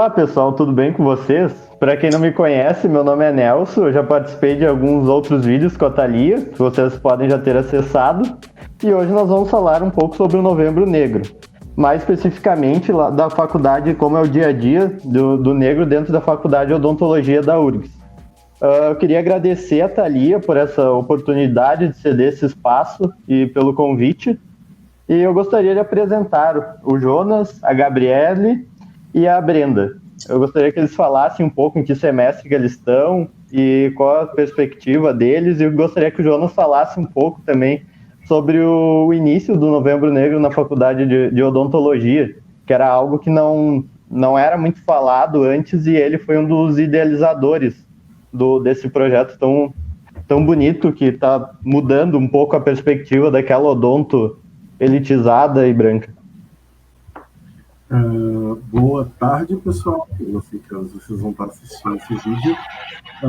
Olá pessoal, tudo bem com vocês? Para quem não me conhece, meu nome é Nelson, eu já participei de alguns outros vídeos com a Thalia, que vocês podem já ter acessado, e hoje nós vamos falar um pouco sobre o Novembro Negro, mais especificamente lá da faculdade, como é o dia a dia do negro dentro da faculdade de odontologia da URGS. Eu queria agradecer a Thalia por essa oportunidade de ceder esse espaço e pelo convite, e eu gostaria de apresentar o Jonas, a Gabriele e a Brenda. Eu gostaria que eles falassem um pouco em que semestre que eles estão e qual a perspectiva deles, e eu gostaria que o Jonas falasse um pouco também sobre o início do Novembro Negro na faculdade de odontologia, que era algo que não era muito falado antes, e ele foi um dos idealizadores desse projeto tão bonito, que está mudando um pouco a perspectiva daquela odonto elitizada e branca. Boa tarde, pessoal. Eu não sei que horas vocês vão estar assistindo esse vídeo.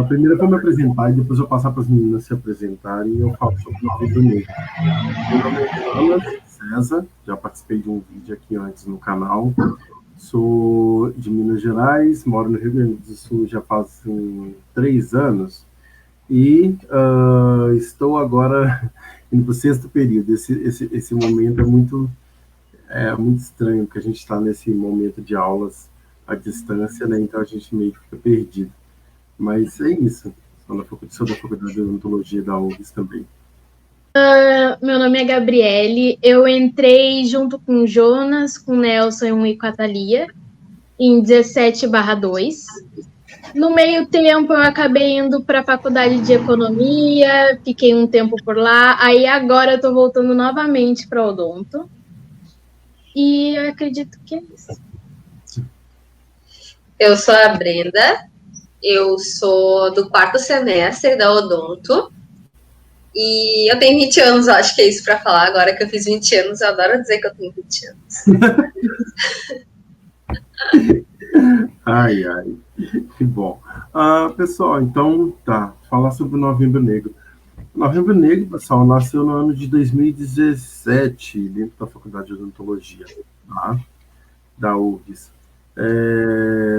Primeiro eu vou me apresentar e depois eu passar para as meninas se apresentarem e eu falo sobre o Novembro Negro. Meu nome é Jonas César, já participei de um vídeo aqui antes no canal. Sou de Minas Gerais, moro no Rio Grande do Sul já faz 3 anos e estou agora indo para o 6º período. Esse momento é muito estranho, porque a gente está nesse momento de aulas à distância, né? Então a gente meio que fica perdido. Mas é isso. Sou da Faculdade de Odontologia da UFRGS também. Meu nome é Gabriele. Eu entrei junto com o Jonas, com o Nelson e com a Thalia em 17/2. No meio tempo, eu acabei indo para a Faculdade de Economia, fiquei um tempo por lá. Aí agora eu estou voltando novamente para Odonto. E eu acredito que é isso. Eu sou a Brenda, eu sou do 4º semestre da Odonto e eu tenho 20 anos, acho que é isso para falar. Agora que eu fiz 20 anos, eu adoro dizer que eu tenho 20 anos. Ai, que bom. Pessoal, então, falar sobre o Novembro Negro. O Novembro Negro, pessoal, nasceu no ano de 2017, dentro da Faculdade de Odontologia, da UFRGS.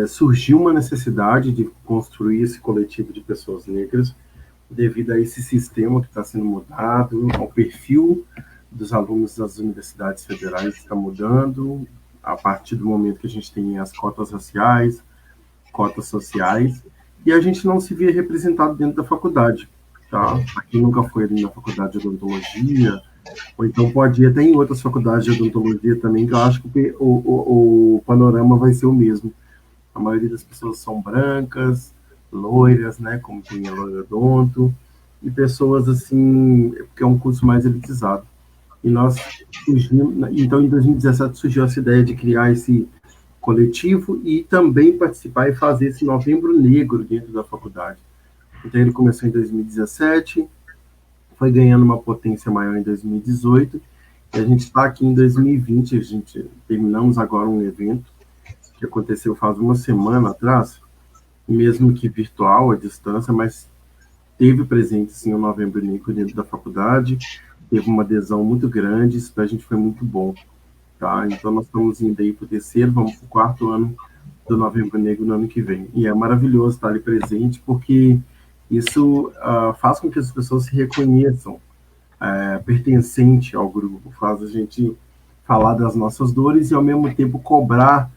Surgiu uma necessidade de construir esse coletivo de pessoas negras devido a esse sistema que está sendo mudado, ao perfil dos alunos das universidades federais que está mudando, a partir do momento que a gente tem as cotas raciais, cotas sociais, e a gente não se via representado dentro da faculdade. Para quem nunca foi ali na faculdade de odontologia, ou então pode ir até em outras faculdades de odontologia também, que eu acho que o panorama vai ser o mesmo. A maioria das pessoas são brancas, loiras, né, como tem a loira odonto, e pessoas assim, porque é um curso mais elitizado. E nós surgimos, então em 2017 surgiu essa ideia de criar esse coletivo e também participar e fazer esse Novembro Negro dentro da faculdade. Então ele começou em 2017, foi ganhando uma potência maior em 2018, e a gente está aqui em 2020, terminamos agora um evento que aconteceu faz uma semana atrás, mesmo que virtual, à distância, mas teve presente sim o Novembro Negro dentro da faculdade, teve uma adesão muito grande, isso para a gente foi muito bom. Então nós estamos indo aí para o 3º, vamos para o 4º ano do Novembro Negro no ano que vem. E é maravilhoso estar ali presente, porque isso faz com que as pessoas se reconheçam pertencente ao grupo, faz a gente falar das nossas dores e, ao mesmo tempo, cobrar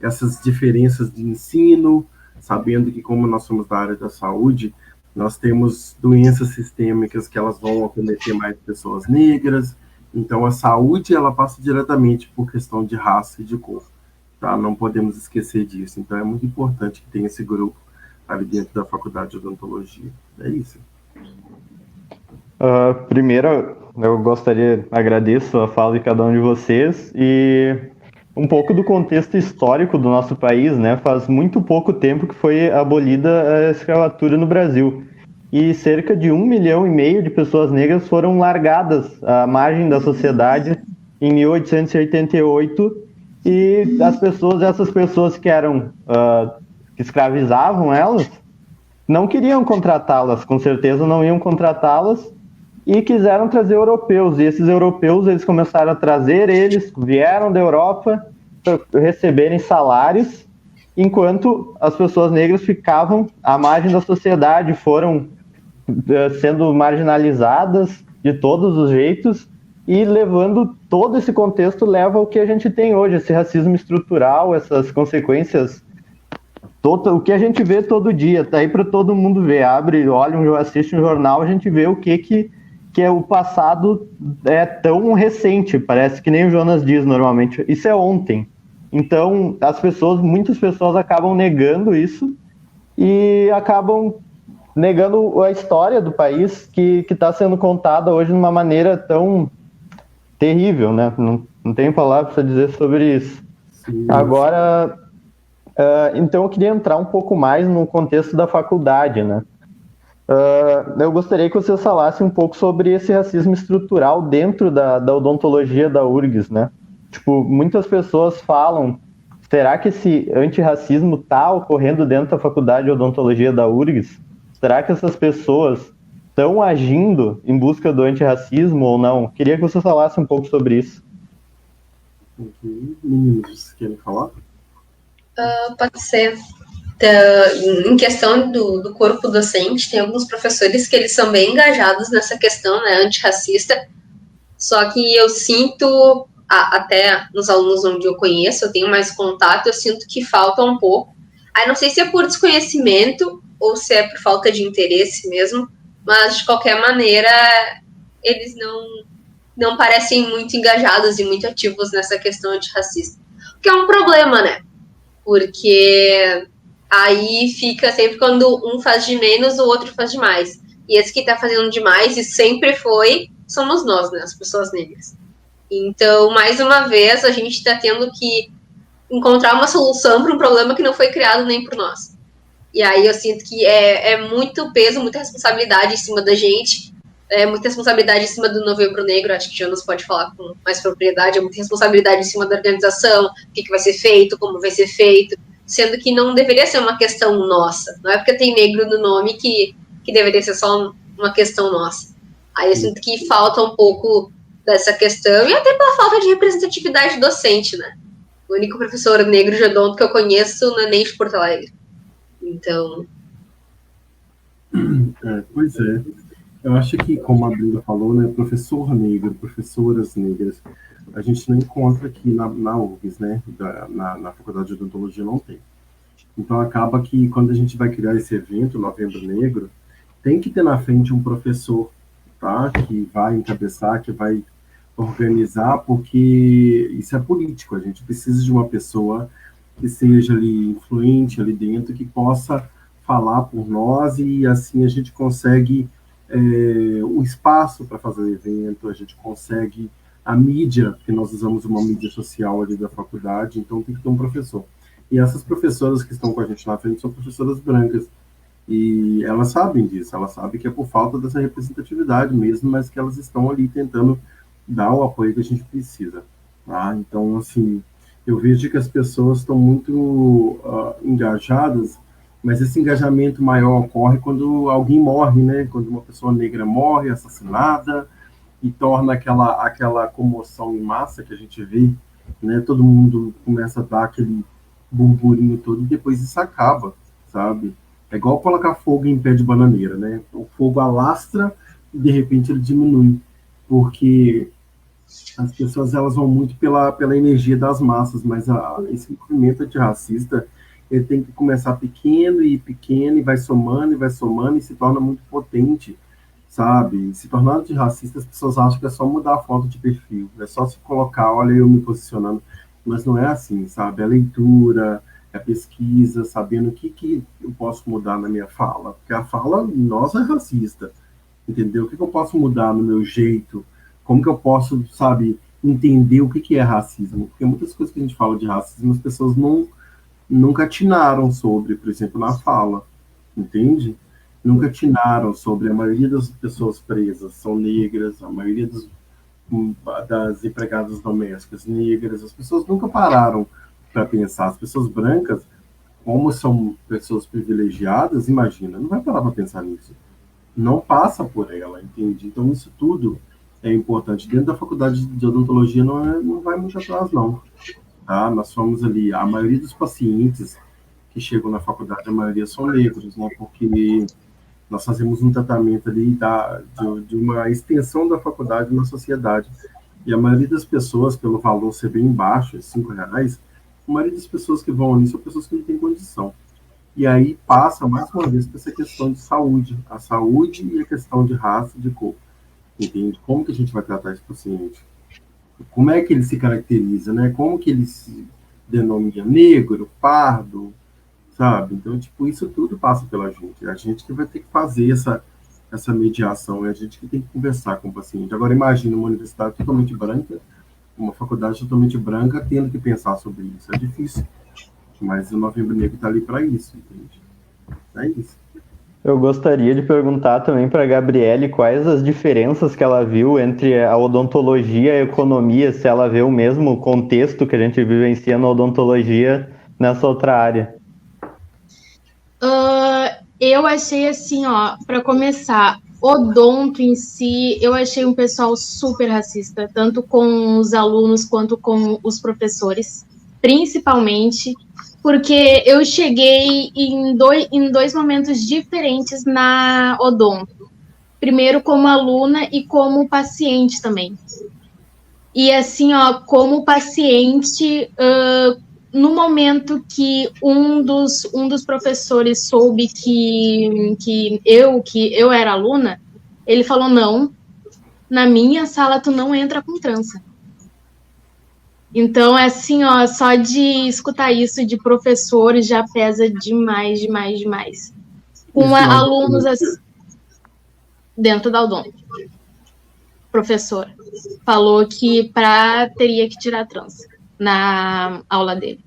essas diferenças de ensino, sabendo que, como nós somos da área da saúde, nós temos doenças sistêmicas que elas vão acometer mais pessoas negras. Então, a saúde, ela passa diretamente por questão de raça e de cor. Não podemos esquecer disso. Então, é muito importante que tenha esse grupo ali dentro da Faculdade de Odontologia. É isso. Primeiro, eu agradeço a fala de cada um de vocês e um pouco do contexto histórico do nosso país, né? Faz muito pouco tempo que foi abolida a escravatura no Brasil. E cerca de 1,5 milhão de pessoas negras foram largadas à margem da sociedade em 1888, e essas pessoas que que escravizavam elas, não queriam contratá-las, com certeza não iam contratá-las, e quiseram trazer europeus, e esses europeus eles começaram a trazer, eles vieram da Europa para receberem salários, enquanto as pessoas negras ficavam à margem da sociedade, foram sendo marginalizadas de todos os jeitos, e levando todo esse contexto leva ao que a gente tem hoje, esse racismo estrutural, essas consequências, o que a gente vê todo dia, tá aí para todo mundo ver, abre, olha, assiste um jornal, a gente vê o que é o passado é tão recente, parece que nem o Jonas diz normalmente, isso é ontem. Então, muitas pessoas acabam negando isso e acabam negando a história do país que está sendo contada hoje de uma maneira tão terrível, né? Não tenho palavras para dizer sobre isso. Sim. Agora, então eu queria entrar um pouco mais no contexto da faculdade, né? Eu gostaria que você falasse um pouco sobre esse racismo estrutural dentro da odontologia da URGS, né? Tipo, muitas pessoas falam, será que esse antirracismo está ocorrendo dentro da faculdade de odontologia da URGS? Será que essas pessoas estão agindo em busca do antirracismo ou não? Queria que você falasse um pouco sobre isso. Meninos, vocês querem falar? Pode ser. Em questão do corpo docente, tem alguns professores que eles são bem engajados nessa questão, né, antirracista, só que eu sinto, até nos alunos onde eu conheço, eu tenho mais contato, eu sinto que falta um pouco. Aí não sei se é por desconhecimento ou se é por falta de interesse mesmo, mas de qualquer maneira eles não parecem muito engajados e muito ativos nessa questão antirracista. O que é um problema, né? Porque aí fica sempre quando um faz de menos, o outro faz de mais. E esse que tá fazendo demais, e sempre somos nós, né? As pessoas negras. Então, mais uma vez, a gente tá tendo que encontrar uma solução para um problema que não foi criado nem por nós. E aí eu sinto que é muito peso, muita responsabilidade em cima da gente, muita responsabilidade em cima do Novembro Negro, acho que Jonas pode falar com mais propriedade, muita responsabilidade em cima da organização, o que vai ser feito, como vai ser feito, sendo que não deveria ser uma questão nossa, não é porque tem negro no nome que deveria ser só uma questão nossa. Aí eu sinto que falta um pouco dessa questão, e até pela falta de representatividade docente, né? O único professor negro de odonto que eu conheço não é nem de Porto Alegre. Então... Pois é. Eu acho que, como a Brenda falou, né, professor negro, professoras negras, a gente não encontra aqui na UFRGS, né? Na Faculdade de Odontologia não tem. Então acaba que quando a gente vai criar esse evento, Novembro Negro, tem que ter na frente um professor, tá? Que vai encabeçar, que vai organizar, porque isso é político. A gente precisa de uma pessoa que seja ali influente ali dentro, que possa falar por nós, e assim a gente consegue o espaço para fazer o evento, a gente consegue a mídia, porque nós usamos uma mídia social ali da faculdade, então tem que ter um professor. E essas professoras que estão com a gente na frente são professoras brancas, e elas sabem disso, elas sabem que é por falta dessa representatividade mesmo, mas que elas estão ali tentando dar o apoio que a gente precisa, tá? Então, assim, eu vejo que as pessoas estão muito engajadas, mas esse engajamento maior ocorre quando alguém morre, né? Quando uma pessoa negra morre, assassinada, e torna aquela comoção em massa que a gente vê, né? Todo mundo começa a dar aquele burburinho todo, e depois isso acaba, sabe? É igual colocar fogo em pé de bananeira, né? O fogo alastra e de repente ele diminui, porque as pessoas elas vão muito pela energia das massas, mas esse movimento antirracista ele tem que começar pequeno, e vai somando, e se torna muito potente, sabe? Se tornar antirracista, as pessoas acham que é só mudar a foto de perfil, é só se colocar, olha eu me posicionando, mas não é assim, sabe? É leitura, é pesquisa, sabendo o que eu posso mudar na minha fala, porque a fala nossa é racista, entendeu? O que eu posso mudar no meu jeito, como que eu posso, sabe, entender o que é racismo, porque muitas coisas que a gente fala de racismo, as pessoas nunca atinaram sobre, por exemplo, na fala, entende? Nunca atinaram sobre a maioria das pessoas presas são negras, a maioria das empregadas domésticas negras, as pessoas nunca pararam para pensar. As pessoas brancas, como são pessoas privilegiadas, imagina, não vai parar para pensar nisso. Não passa por ela, entende? Então isso tudo é importante. Dentro da faculdade de odontologia não vai muito atrás, não. Tá? Nós somos ali, a maioria dos pacientes que chegam na faculdade, a maioria são negros, né? Porque nós fazemos um tratamento ali de uma extensão da faculdade na sociedade. E a maioria das pessoas, pelo valor ser bem baixo, R$ 5, a maioria das pessoas que vão ali são pessoas que não têm condição. E aí passa, mais uma vez, por essa questão de saúde. A saúde e a questão de raça e de cor. Entende? Como que a gente vai tratar esse paciente? Como é que ele se caracteriza, né? Como que ele se denomina negro, pardo, sabe? Então, tipo, isso tudo passa pela gente. A gente que vai ter que fazer essa mediação, é a gente que tem que conversar com o paciente. Agora, imagina uma universidade totalmente branca, uma faculdade totalmente branca, tendo que pensar sobre isso. É difícil. Mas o Novembro Negro está ali para isso, entende? É isso. Eu gostaria de perguntar também para a Gabriele quais as diferenças que ela viu entre a odontologia e a economia, se ela vê o mesmo contexto que a gente vivencia na odontologia nessa outra área. Eu achei assim, ó, para começar, odonto em si, eu achei um pessoal super racista, tanto com os alunos quanto com os professores, principalmente porque eu cheguei em dois momentos diferentes na odonto. Primeiro como aluna e como paciente também. E assim, ó, como paciente, no momento que um dos professores soube que eu era aluna, ele falou, não, na minha sala tu não entra com trança. Então, é assim, ó, só de escutar isso de professores já pesa demais, demais, demais. Com alunos assim, dentro da odonto. Professor falou que teria que tirar a trança na aula dele.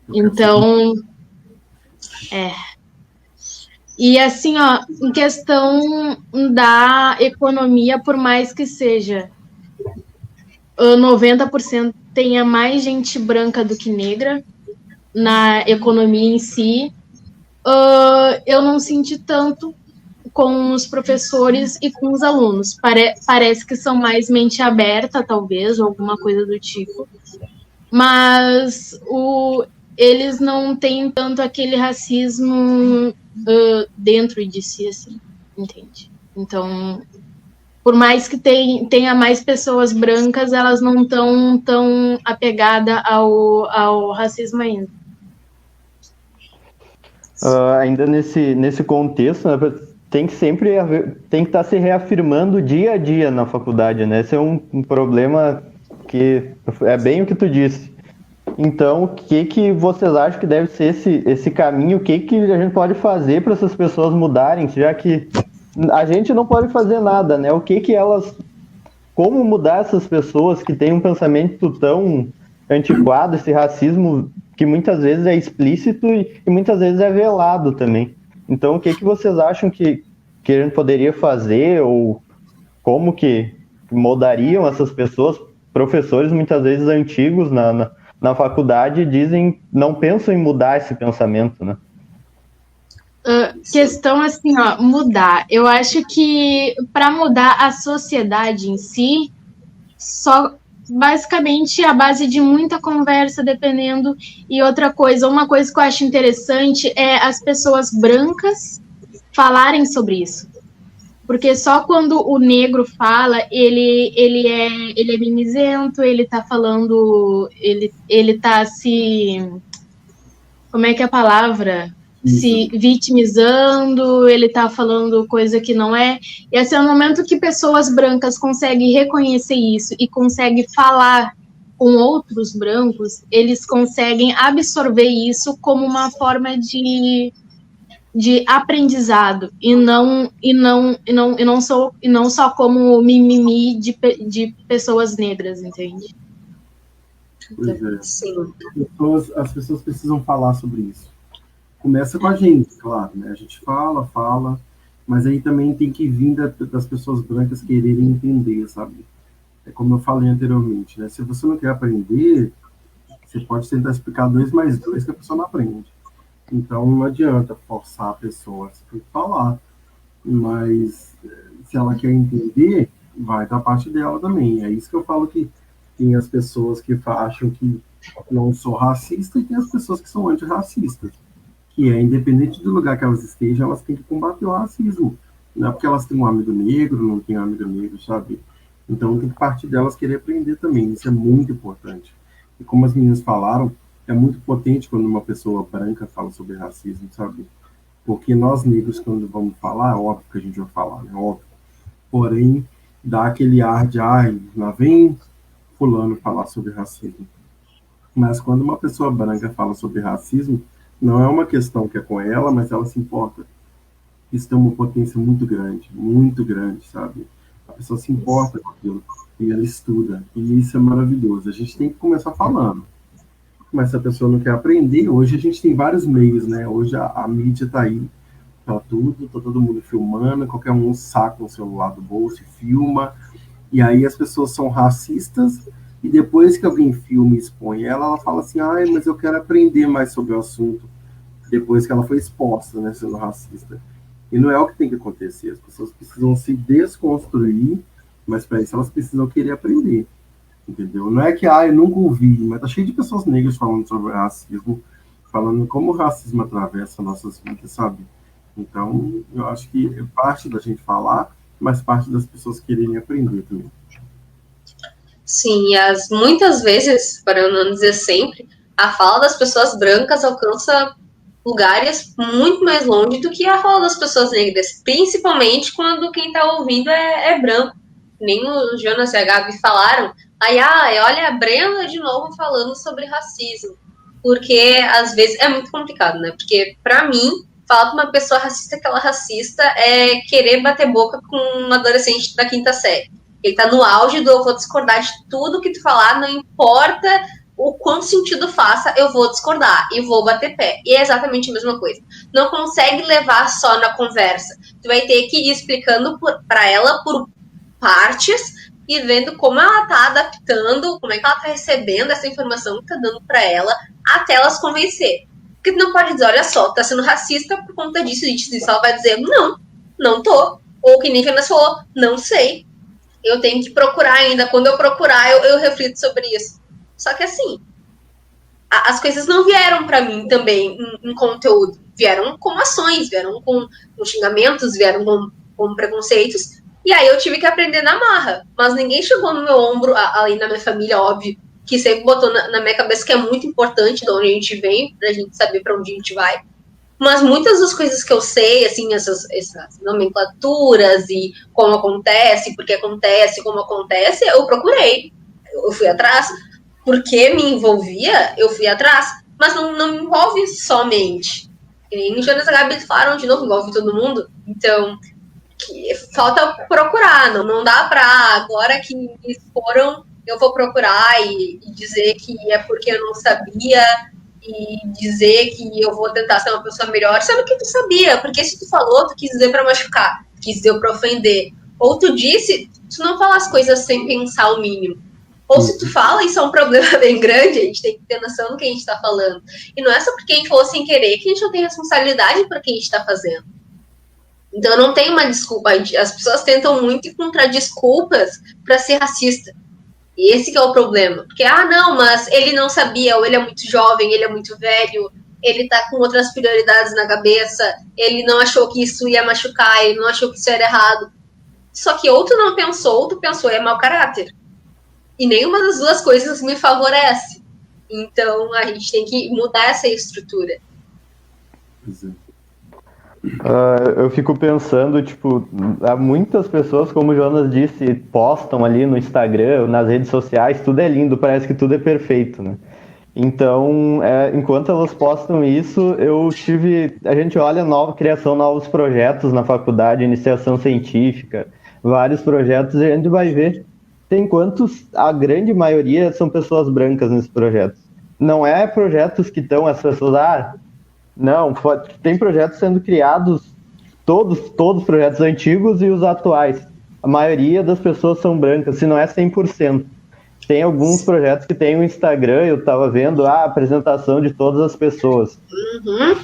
Então, E assim, ó, em questão da economia, por mais que seja 90% tenha mais gente branca do que negra na economia em si, eu não senti tanto com os professores e com os alunos. Parece que são mais mente aberta, talvez, ou alguma coisa do tipo. Mas eles não têm tanto aquele racismo dentro de si, assim, entende? Então, por mais que tenha mais pessoas brancas, elas não estão tão apegadas ao racismo ainda. Ainda nesse contexto, né, tem que estar se reafirmando dia a dia na faculdade, né? Esse é um problema que é bem o que tu disse. Então, o que vocês acham que deve ser esse caminho? O que a gente pode fazer para essas pessoas mudarem, já que a gente não pode fazer nada, né? Como mudar essas pessoas que têm um pensamento tão antiquado, esse racismo que muitas vezes é explícito e muitas vezes é velado também. Então, o que vocês acham que a gente poderia fazer, ou como que mudariam essas pessoas? Professores muitas vezes antigos na faculdade não pensam em mudar esse pensamento, né? Questão assim, ó, mudar. Eu acho que para mudar a sociedade em si, só basicamente a base de muita conversa, dependendo. E outra coisa, uma coisa que eu acho interessante é as pessoas brancas falarem sobre isso. Porque só quando o negro fala, ele é mimizento, ele tá falando, ele tá se... Como é que é a palavra? Se vitimizando, ele tá falando coisa que não é. E esse é o momento que pessoas brancas conseguem reconhecer isso e conseguem falar com outros brancos, eles conseguem absorver isso como uma forma de aprendizado e não só como mimimi de pessoas negras, entende? Pois é. Sim. As pessoas precisam falar sobre isso. Começa com a gente, claro, né? A gente fala, mas aí também tem que vir das pessoas brancas quererem entender, sabe? É como eu falei anteriormente, né? Se você não quer aprender, você pode tentar explicar 2 mais 2 que a pessoa não aprende. Então não adianta forçar a pessoa a falar, mas se ela quer entender, vai da parte dela também. É isso que eu falo, que tem as pessoas que acham que não sou racista, e tem as pessoas que são antirracistas, que é, independente do lugar que elas estejam, elas têm que combater o racismo. Não é porque elas têm um amigo negro, não tem um amigo negro, sabe? Então tem que partir delas querer aprender também, isso é muito importante. E como as meninas falaram, é muito potente quando uma pessoa branca fala sobre racismo, sabe? Porque nós negros, quando vamos falar, é óbvio que a gente vai falar, né? Óbvio. Porém, dá aquele ar de, ai, lá vem fulano falar sobre racismo. Mas quando uma pessoa branca fala sobre racismo, não é uma questão que é com ela, mas ela se importa. Isso tem uma potência muito grande, sabe? A pessoa se importa com aquilo e ela estuda. E isso é maravilhoso. A gente tem que começar falando. Mas se a pessoa não quer aprender, hoje a gente tem vários meios, né? Hoje a mídia está aí para tudo, tá todo mundo filmando, qualquer um saca o celular do bolso e filma. E aí as pessoas são racistas e depois que alguém filma e expõe ela, ela fala assim, ai, mas eu quero aprender mais sobre o assunto. Depois que ela foi exposta, né, sendo racista. E não é o que tem que acontecer. As pessoas precisam se desconstruir, mas para isso elas precisam querer aprender. Entendeu? Não é que, eu nunca ouvi, mas tá cheio de pessoas negras falando sobre racismo, falando como o racismo atravessa nossas vidas, sabe? Então, eu acho que é parte da gente falar, mas parte das pessoas quererem aprender também. Sim, muitas vezes, para não dizer sempre, a fala das pessoas brancas alcança lugares muito mais longe do que a fala das pessoas negras, principalmente quando quem está ouvindo é branco. Nem o Jonas e a Gabi falaram, olha a Brenda de novo falando sobre racismo, porque às vezes é muito complicado, né? Porque para mim, falar para uma pessoa racista que ela é racista é querer bater boca com um adolescente da quinta série. Ele tá no auge do eu vou discordar de tudo que tu falar, não importa o quanto sentido faça, eu vou discordar e vou bater pé. E é exatamente a mesma coisa. Não consegue levar só na conversa. Tu vai ter que ir explicando para ela por partes e vendo como ela tá adaptando, como é que ela tá recebendo essa informação que tá dando para ela, até ela se convencer. Porque tu não pode dizer, olha só, tá sendo racista por conta disso, disso. Ela vai dizer, não tô. Ou que nem que a Ana falou, não sei. Eu tenho que procurar ainda. Quando eu procurar, eu reflito sobre isso. Só que assim, as coisas não vieram para mim também em conteúdo. Vieram com ações, vieram com xingamentos, vieram com preconceitos. E aí eu tive que aprender na marra. Mas ninguém chegou no meu ombro, além da minha família, óbvio, que sempre botou na minha cabeça que é muito importante de onde a gente vem, pra gente saber para onde a gente vai. Mas muitas das coisas que eu sei, assim, essas nomenclaturas e como acontece, porque acontece, como acontece, eu procurei. Eu fui atrás. Porque me envolvia, eu fui atrás. Mas não me envolve somente. E nem o Jonas e a Gabi falaram de novo, envolve todo mundo. Então, falta procurar. Não dá pra, agora que me exporam, eu vou procurar e dizer que é porque eu não sabia e dizer que eu vou tentar ser uma pessoa melhor, sendo que tu sabia, porque se tu falou, tu quis dizer pra machucar, quis dizer pra ofender, ou tu disse, tu não fala as coisas sem pensar o mínimo, ou se tu fala, isso é um problema bem grande, a gente tem que ter noção do que a gente tá falando, e não é só porque a gente falou sem querer que a gente não tem responsabilidade por que a gente tá fazendo. Então não tem uma desculpa, as pessoas tentam muito encontrar desculpas pra ser racista. E esse que é o problema. Porque, não, mas ele não sabia, ou ele é muito jovem, ele é muito velho, ele tá com outras prioridades na cabeça, ele não achou que isso ia machucar, ele não achou que isso era errado. Só que ou tu não pensou, ou tu pensou, é mau caráter. E nenhuma das duas coisas me favorece. Então, a gente tem que mudar essa estrutura. Eu fico pensando, tipo, há muitas pessoas, como o Jonas disse, postam ali no Instagram, nas redes sociais, tudo é lindo, parece que tudo é perfeito, né? Então, enquanto elas postam isso, a gente olha criação de novos projetos na faculdade, iniciação científica, vários projetos, e a gente vai ver, a grande maioria são pessoas brancas nesses projetos. Não é projetos que estão as pessoas, não, tem projetos sendo criados, todos os projetos antigos e os atuais. A maioria das pessoas são brancas, se não é 100%. Tem alguns projetos que tem o Instagram, eu estava vendo a apresentação de todas as pessoas. Uhum.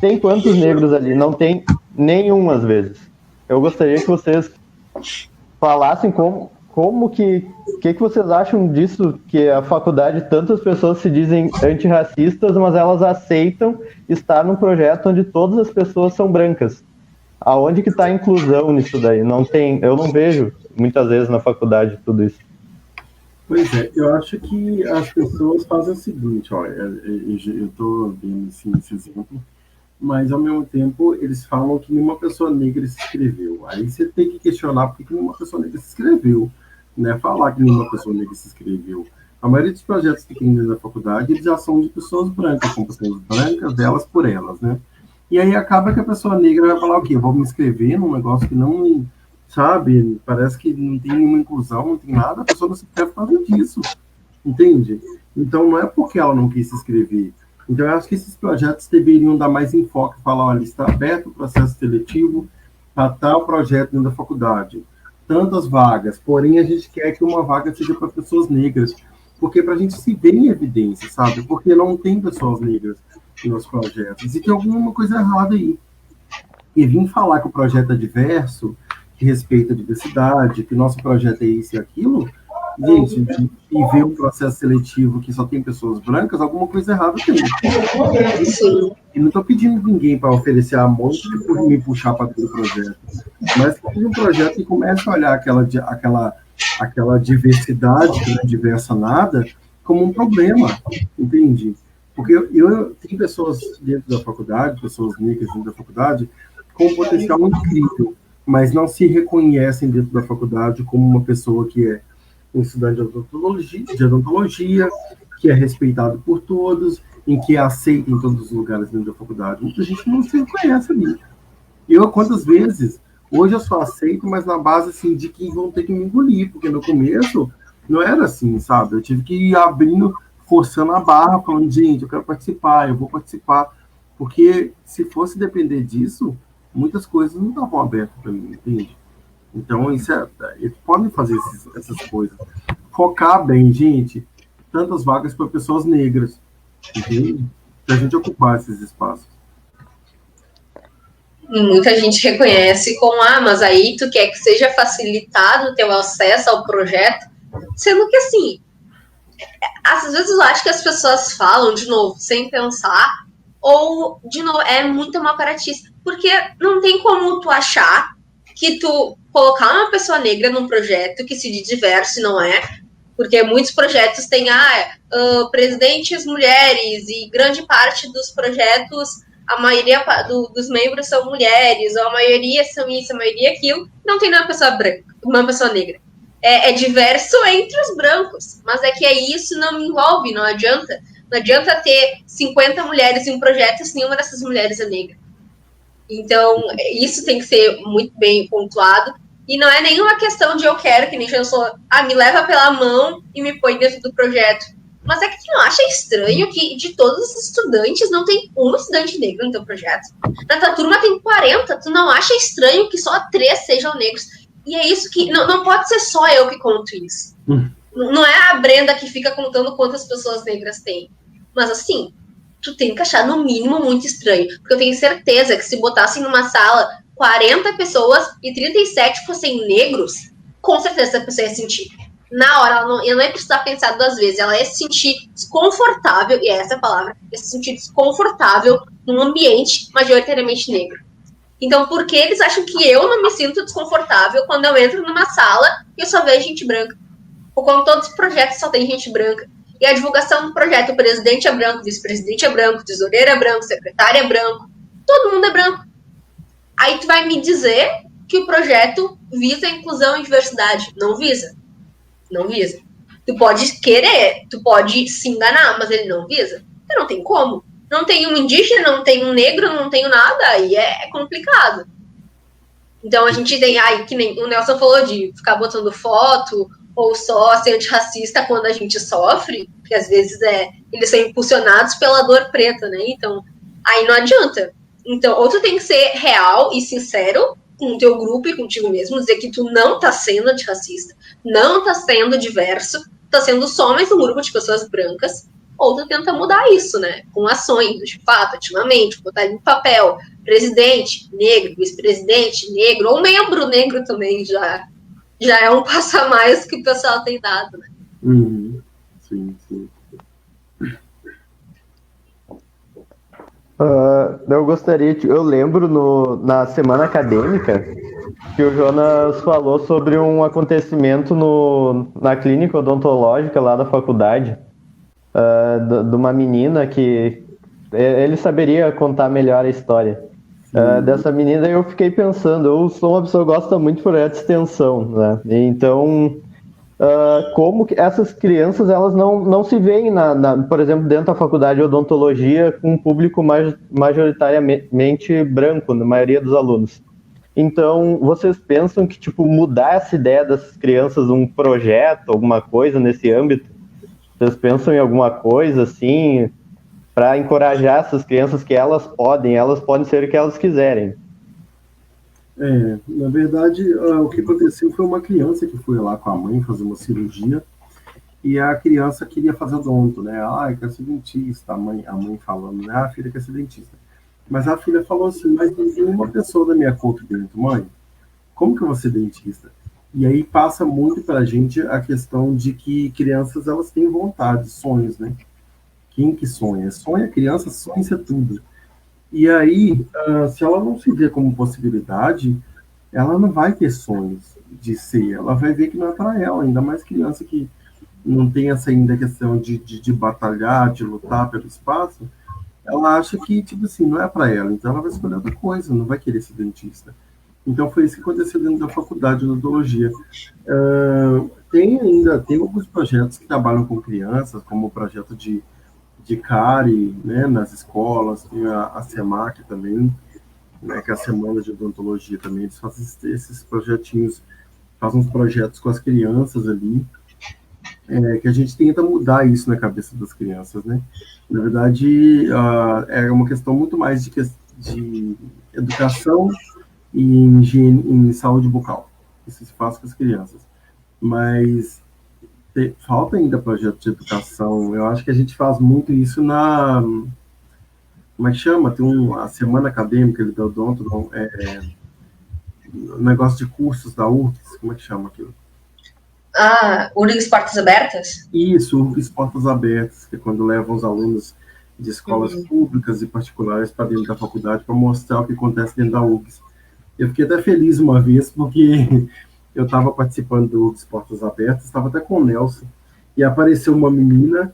Tem quantos negros ali? Não tem nenhum, às vezes. Eu gostaria que vocês falassem como que vocês acham disso, que a faculdade, tantas pessoas se dizem antirracistas, mas elas aceitam estar num projeto onde todas as pessoas são brancas? Aonde que está a inclusão nisso daí? Eu não vejo, muitas vezes, na faculdade tudo isso. Pois é, eu acho que as pessoas fazem o seguinte, olha, eu estou vendo assim, esse exemplo, mas ao mesmo tempo eles falam que nenhuma pessoa negra se inscreveu. Aí você tem que questionar por que nenhuma pessoa negra se inscreveu, né? Falar que nenhuma pessoa negra se inscreveu. A maioria dos projetos que tem dentro da faculdade, eles já são de pessoas brancas, com pessoas brancas, delas por elas, né? E aí acaba que a pessoa negra vai falar o quê? Eu vou me inscrever num negócio que não, sabe, parece que não tem nenhuma inclusão, não tem nada, a pessoa não se inscreve por causa disso, entende? Então não é porque ela não quis se inscrever. Então eu acho que esses projetos deveriam dar mais enfoque, falar, olha, está aberto o processo seletivo para tal projeto dentro da faculdade, tantas vagas, porém a gente quer que uma vaga seja para pessoas negras, porque para a gente se ver em evidência, sabe? Porque não tem pessoas negras nos projetos, e tem alguma coisa errada aí. E vim falar que o projeto é diverso, que respeita a diversidade, que nosso projeto é isso e aquilo, gente, e ver um processo seletivo que só tem pessoas brancas, alguma coisa errada tem. E não estou pedindo ninguém para oferecer a mão e me puxar para dentro do projeto, mas que um projeto que comece a olhar aquela diversidade, que não é diversa nada, como um problema, entende? Porque eu tenho pessoas dentro da faculdade, pessoas negras dentro da faculdade, com um potencial incrível, mas não se reconhecem dentro da faculdade como uma pessoa que é um estudante de odontologia, que é respeitado por todos, em que é aceito em todos os lugares dentro da faculdade. Muita gente não se reconhece ali. Eu, quantas vezes, hoje eu só aceito, mas na base assim, de que vão ter que me engolir, porque no começo não era assim, sabe? Eu tive que ir abrindo, forçando a barra, falando, gente, eu quero participar, eu vou participar, porque se fosse depender disso, muitas coisas não estavam abertas para mim, entende? Então, eles podem fazer essas coisas. Focar bem, gente, tantas vagas para pessoas negras, entende? Para a gente ocupar esses espaços. Muita gente reconhece como, mas aí tu quer que seja facilitado o teu acesso ao projeto, sendo que assim, às vezes eu acho que as pessoas falam, de novo, sem pensar, ou, de novo, é muito mal característica, porque não tem como tu achar que tu colocar uma pessoa negra num projeto que se diz diverso e não é, porque muitos projetos têm presidentes mulheres e grande parte dos projetos, a maioria dos membros são mulheres, ou a maioria são isso, a maioria aquilo, não tem uma pessoa branca, uma pessoa negra. É diverso entre os brancos, mas é que isso não envolve, não adianta. Não adianta ter 50 mulheres em um projeto se nenhuma dessas mulheres é negra. Então, isso tem que ser muito bem pontuado. E não é nenhuma questão de eu quero, que nem já sou, me leva pela mão e me põe dentro do projeto. Mas é que tu não acha estranho que de todos os estudantes não tem um estudante negro no teu projeto? Na tua turma tem 40, tu não acha estranho que só 3 sejam negros? E é isso que... Não pode ser só eu que conto isso. Não é a Brenda que fica contando quantas pessoas negras tem. Mas assim, tu tem que achar no mínimo muito estranho. Porque eu tenho certeza que se botassem numa sala 40 pessoas e 37 fossem negros, com certeza essa pessoa ia sentir. Na hora, ela não ia precisar pensar 2 vezes. Ela ia se sentir desconfortável, e é essa a palavra, ia se sentir desconfortável num ambiente majoritariamente negro. Então, por que eles acham que eu não me sinto desconfortável quando eu entro numa sala e eu só vejo gente branca? Ou quando todos os projetos só tem gente branca? E a divulgação do projeto, o presidente é branco, o vice-presidente é branco, o tesoureiro é branco, o secretário é branco, todo mundo é branco. Aí tu vai me dizer que o projeto visa a inclusão e diversidade. Não visa. Não visa. Tu pode querer, tu pode se enganar, mas ele não visa. Então não tem como. Não tem um indígena, não tem um negro, não tem nada, aí é complicado. Então a gente tem, que nem o Nelson falou de ficar botando foto, ou só ser antirracista quando a gente sofre, porque às vezes eles são impulsionados pela dor preta, né? Então, aí não adianta. Então, ou tu tem que ser real e sincero com o teu grupo e contigo mesmo, dizer que tu não tá sendo antirracista, não tá sendo diverso, tá sendo só mais um grupo de pessoas brancas, ou tu tenta mudar isso, né? Com ações, de fato, ativamente, botar em papel, presidente negro, vice-presidente negro, ou membro negro também já já é um passo a mais que o pessoal tem dado, né? Uhum. Sim, sim. Eu gostaria, eu lembro na semana acadêmica que o Jonas falou sobre um acontecimento na clínica odontológica lá da faculdade, de uma menina que ele saberia contar melhor a história. Dessa menina, eu fiquei pensando, eu sou uma pessoa que gosta muito de projeto de extensão, né? Então, como que essas crianças elas não se veem, por exemplo, dentro da faculdade de odontologia com um público majoritariamente branco, na maioria dos alunos. Então, vocês pensam que, tipo, mudar essa ideia dessas crianças, um projeto, alguma coisa nesse âmbito? Vocês pensam em alguma coisa, assim, para encorajar essas crianças que elas podem ser o que elas quiserem? Na verdade, o que aconteceu foi uma criança que foi lá com a mãe fazer uma cirurgia e a criança queria fazer odonto, né? Ah, eu quero ser dentista, a mãe falando, né? A filha quer ser dentista. Mas a filha falou assim, mas tem uma pessoa da minha cor aqui dentro, mãe, como que eu vou ser dentista? E aí passa muito para a gente a questão de que crianças, elas têm vontade, sonhos, né? Quem que sonha? Sonha criança, sonha ser tudo. E aí, se ela não se vê como possibilidade, ela não vai ter sonhos de ser, ela vai ver que não é para ela, ainda mais criança que não tem essa ainda questão de batalhar, de lutar pelo espaço, ela acha que, tipo assim, não é para ela, então ela vai escolher outra coisa, não vai querer ser dentista. Então foi isso que aconteceu dentro da faculdade de odontologia. Tem alguns projetos que trabalham com crianças, como o projeto de CARI, né, nas escolas, tem a SEMAC também, né, que é a Semana de Odontologia também, eles fazem esses projetinhos, fazem uns projetos com as crianças ali, que a gente tenta mudar isso na cabeça das crianças, né? Na verdade, é uma questão muito mais de educação e em saúde bucal. Isso se faz com as crianças. Mas falta ainda projeto de educação. Eu acho que a gente faz muito isso como é que chama? Tem a semana acadêmica da Odonto, um negócio de cursos da URGS, como é que chama aquilo? URGS Portas Abertas? Isso, URGS Portas Abertas, que é quando levam os alunos de escolas públicas e particulares para dentro da faculdade para mostrar o que acontece dentro da URGS. Eu fiquei até feliz uma vez, porque eu estava participando do URGS Portas Abertas, estava até com o Nelson, e apareceu uma menina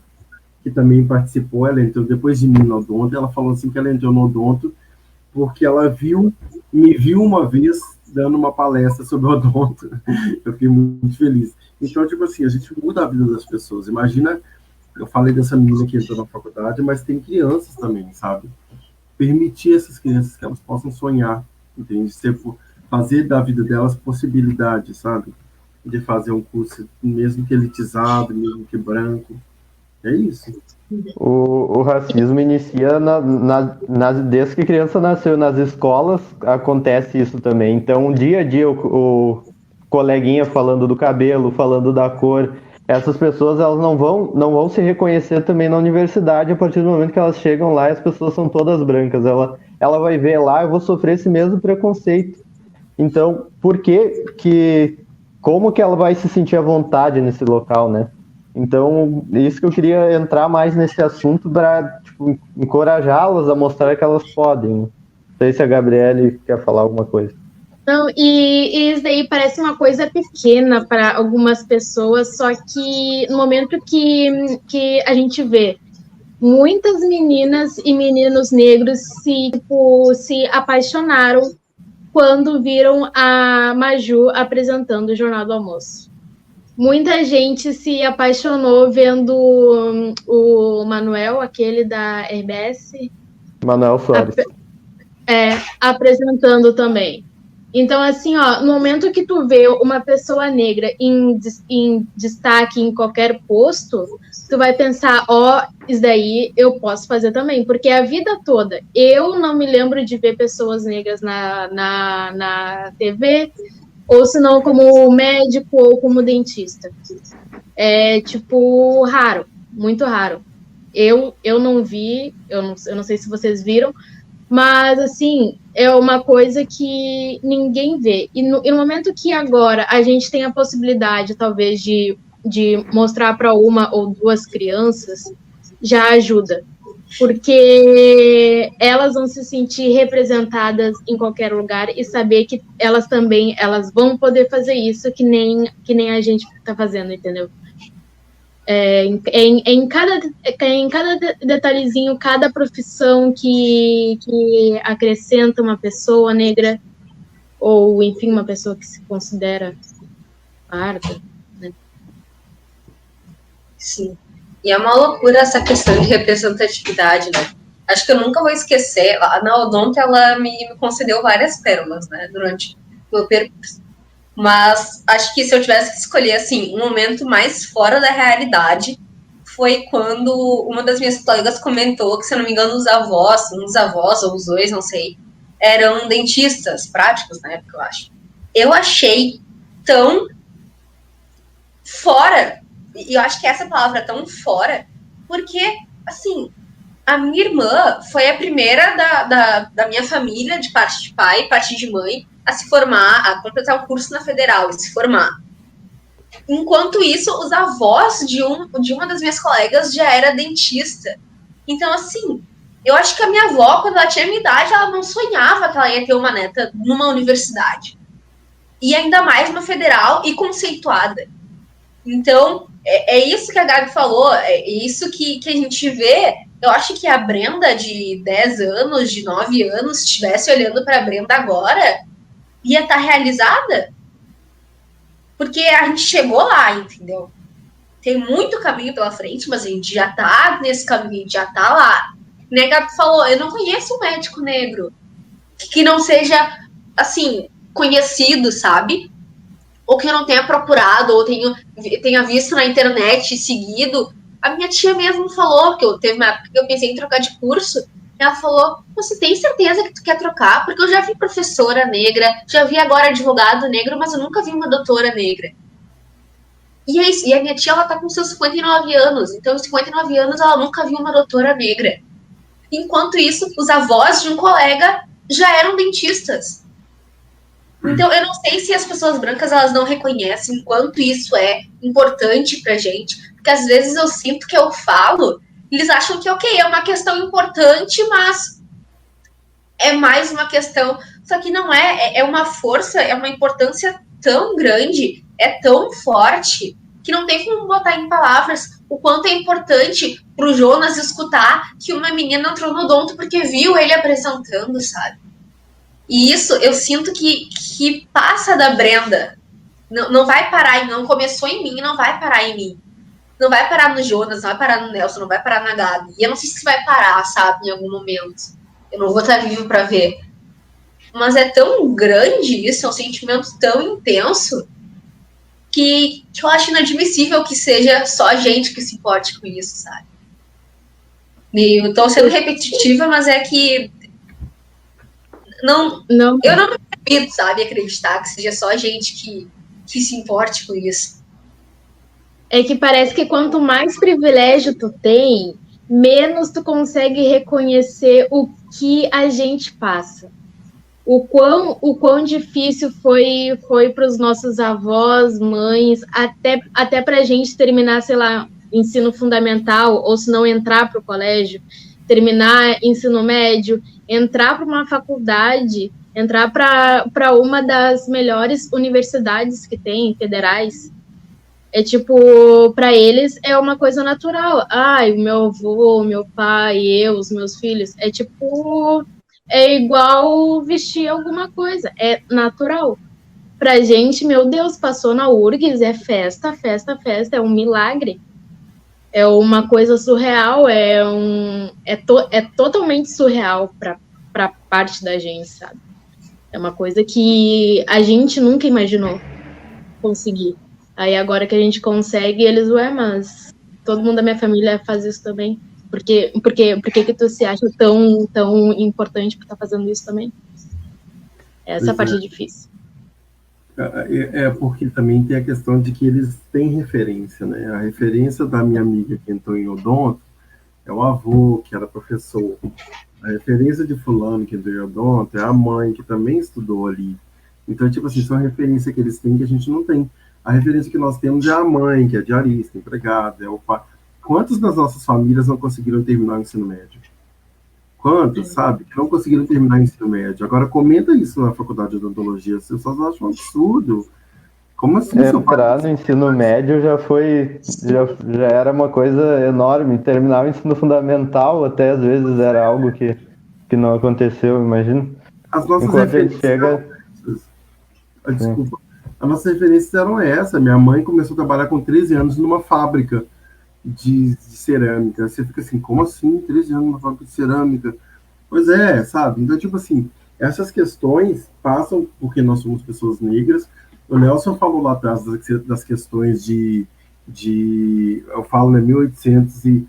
que também participou, ela entrou depois de mim no odonto, ela falou assim que ela entrou no odonto porque ela me viu uma vez dando uma palestra sobre odonto. Eu fiquei muito feliz. Então, tipo assim, a gente muda a vida das pessoas. Imagina, eu falei dessa menina que entrou na faculdade, mas tem crianças também, sabe? Permitir essas crianças que elas possam sonhar, entende? Fazer da vida delas possibilidade, sabe? De fazer um curso, mesmo que elitizado, mesmo que branco. É isso. O racismo inicia desde que a criança nasceu. Nas escolas acontece isso também. Então, dia a dia, o coleguinha falando do cabelo, falando da cor, essas pessoas elas não vão se reconhecer também na universidade a partir do momento que elas chegam lá e as pessoas são todas brancas. Ela vai ver lá, eu vou sofrer esse mesmo preconceito. Então, como que ela vai se sentir à vontade nesse local, né? Então, isso que eu queria entrar mais nesse assunto para encorajá-las a mostrar que elas podem. Não sei se a Gabriele quer falar alguma coisa. Não, e isso daí parece uma coisa pequena para algumas pessoas, só que no momento que a gente vê muitas meninas e meninos negros se apaixonaram quando viram a Maju apresentando o Jornal do Almoço. Muita gente se apaixonou vendo o Manuel, aquele da RBS. Manuel Soares. Apresentando também. Então, assim, no momento que tu vê uma pessoa negra em destaque em qualquer posto, tu vai pensar, isso daí eu posso fazer também. Porque a vida toda, eu não me lembro de ver pessoas negras na TV, ou se não como médico ou como dentista. É, tipo, raro, muito raro. Eu não vi, eu não sei se vocês viram, Mas, assim, é uma coisa que ninguém vê. E no momento que agora a gente tem a possibilidade, talvez, de mostrar para uma ou duas crianças, já ajuda. Porque elas vão se sentir representadas em qualquer lugar e saber que elas também vão poder fazer isso que nem a gente está fazendo, entendeu? Em cada detalhezinho, cada profissão que acrescenta uma pessoa negra, ou, enfim, uma pessoa que se considera parda, né? Sim. E é uma loucura essa questão de representatividade, né? Acho que eu nunca vou esquecer, na Odonto ela me concedeu várias pérolas, né, durante o meu percurso. Mas acho que se eu tivesse que escolher, assim, um momento mais fora da realidade, foi quando uma das minhas colegas comentou que, se eu não me engano, um dos avós, ou os dois, não sei, eram dentistas práticos na época, eu acho. Eu achei tão fora, e eu acho que essa palavra é tão fora, porque, assim, a minha irmã foi a primeira da minha família, de parte de pai, parte de mãe, a se formar, a completar o curso na Federal e se formar. Enquanto isso, os avós de uma das minhas colegas já era dentista. Então, assim, eu acho que a minha avó, quando ela tinha a minha idade, ela não sonhava que ela ia ter uma neta numa universidade. E ainda mais uma federal e conceituada. Então, é isso que a Gabi falou, é isso que a gente vê. Eu acho que a Brenda de 10 anos, de 9 anos, se estivesse olhando para a Brenda agora, ia estar realizada. Porque a gente chegou lá, entendeu? Tem muito caminho pela frente, mas a gente já tá nesse caminho, a gente já tá lá. O Gabi falou, eu não conheço um médico negro que não seja, assim, conhecido, sabe? Ou que eu não tenha procurado, ou tenha visto na internet, seguido. A minha tia mesmo falou, que teve uma época que eu pensei em trocar de curso, ela falou, você tem certeza que tu quer trocar? Porque eu já vi professora negra, já vi agora advogado negro, mas eu nunca vi uma doutora negra. E é isso. E a minha tia, ela tá com seus 59 anos. Então, aos 59 anos, ela nunca viu uma doutora negra. Enquanto isso, os avós de um colega já eram dentistas. Então, eu não sei se as pessoas brancas, elas não reconhecem o quanto isso é importante pra gente. Porque, às vezes, eu sinto que eu falo, eles acham que, ok, é uma questão importante, mas é mais uma questão... Só que não é. É uma força, é uma importância tão grande, é tão forte, que não tem como botar em palavras o quanto é importante pro Jonas escutar que uma menina entrou no odonto porque viu ele apresentando, sabe? E isso eu sinto que passa da Brenda. Não vai parar, não começou em mim, não vai parar em mim. Não vai parar no Jonas, não vai parar no Nelson, não vai parar na Gabi. E eu não sei se vai parar, sabe, em algum momento. Eu não vou estar vivo para ver. Mas é tão grande isso, é um sentimento tão intenso, que eu acho inadmissível que seja só a gente que se importe com isso, sabe? E eu tô sendo repetitiva, mas é que não. Eu não me permito, sabe, acreditar que seja só a gente que se importe com isso. É que parece que quanto mais privilégio tu tem, menos tu consegue reconhecer o que a gente passa. O quão difícil foi para os nossos avós, mães, até para a gente terminar, sei lá, ensino fundamental, ou se não entrar para o colégio, terminar ensino médio, entrar para uma faculdade, entrar para uma das melhores universidades que tem, federais. É tipo, para eles é uma coisa natural. Ai, o meu avô, meu pai, eu, os meus filhos. É tipo... É igual vestir alguma coisa, é natural. Pra gente, meu Deus, passou na URGS, é festa, festa, festa, é um milagre. É uma coisa surreal, é totalmente surreal pra parte da gente, sabe? É uma coisa que a gente nunca imaginou conseguir. Aí agora que a gente consegue, eles, mas todo mundo da minha família faz isso também. Por que tu se acha tão importante por estar fazendo isso também? Essa é a parte difícil. Porque também tem a questão de que eles têm referência, né? A referência da minha amiga que entrou em odonto é o avô, que era professor. A referência de fulano que é do odonto é a mãe que também estudou ali. Então, tipo assim, são referência que eles têm que a gente não tem. A referência que nós temos é a mãe, que é diarista, empregada, é o pai. Quantos das nossas famílias não conseguiram terminar o ensino médio? Quantos, sabe, que não conseguiram terminar o ensino médio? Agora, comenta isso na faculdade de odontologia. As pessoas acham um absurdo. Como assim? Entrar no ensino médio já era uma coisa enorme. Terminar o ensino fundamental até às vezes era algo que não aconteceu, imagina. As nossas Enquanto a gente referências chega... Desculpa. As nossas referências eram essa. Minha mãe começou a trabalhar com 13 anos numa fábrica de cerâmica. Você fica assim, como assim? 13 anos numa fábrica de cerâmica? Pois é, sabe? Então, tipo assim, essas questões passam porque nós somos pessoas negras. O Nelson falou lá atrás das questões eu falo, né, 1800 e...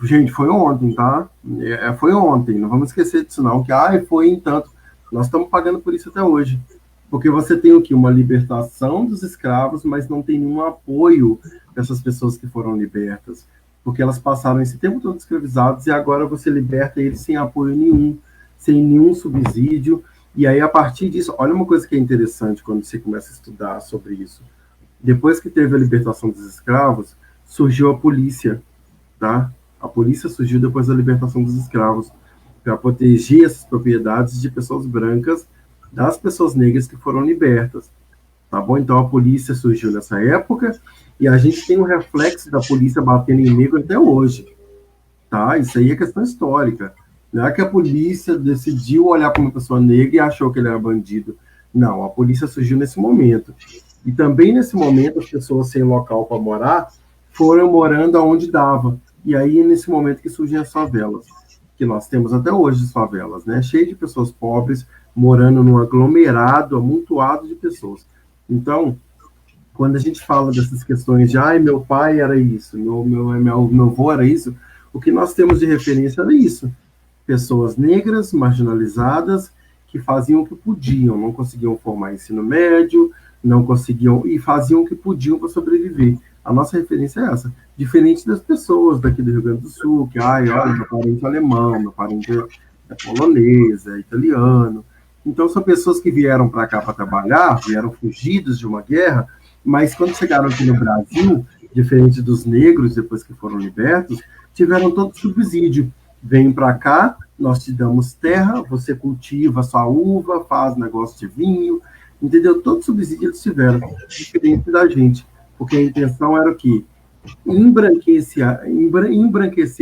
Gente, foi ontem, tá? Foi ontem, não vamos esquecer disso não, que foi entanto. Nós estamos pagando por isso até hoje. Porque você tem o quê? Uma libertação dos escravos, mas não tem nenhum apoio dessas pessoas que foram libertas. Porque elas passaram esse tempo todo escravizados e agora você liberta eles sem apoio nenhum, sem nenhum subsídio. E aí, a partir disso, olha uma coisa que é interessante quando você começa a estudar sobre isso. Depois que teve a libertação dos escravos, surgiu a polícia, tá? A polícia surgiu depois da libertação dos escravos para proteger essas propriedades de pessoas brancas das pessoas negras que foram libertas, tá bom? Então a polícia surgiu nessa época e a gente tem um reflexo da polícia batendo em negro até hoje, tá? Isso aí é questão histórica. Não é que a polícia decidiu olhar para uma pessoa negra e achou que ele era bandido. Não, a polícia surgiu nesse momento. E também nesse momento as pessoas sem local para morar foram morando aonde dava. E aí é nesse momento que surgem as favelas, que nós temos até hoje as favelas, né? Cheio de pessoas pobres morando num aglomerado, amontoado de pessoas. Então, quando a gente fala dessas questões de meu pai era isso, meu avô era isso, o que nós temos de referência era isso. Pessoas negras, marginalizadas, que faziam o que podiam, não conseguiam formar ensino médio, não conseguiam, e faziam o que podiam para sobreviver. A nossa referência é essa. Diferente das pessoas daqui do Rio Grande do Sul, que, olha, meu parente é alemão, meu parente é polonês, é italiano. Então, são pessoas que vieram para cá para trabalhar, vieram fugidos de uma guerra, mas quando chegaram aqui no Brasil, diferente dos negros, depois que foram libertos, tiveram todo subsídio. Vem para cá, nós te damos terra, você cultiva sua uva, faz negócio de vinho, entendeu? Todo subsídio eles tiveram, diferente da gente, porque a intenção era o quê? Embranquecer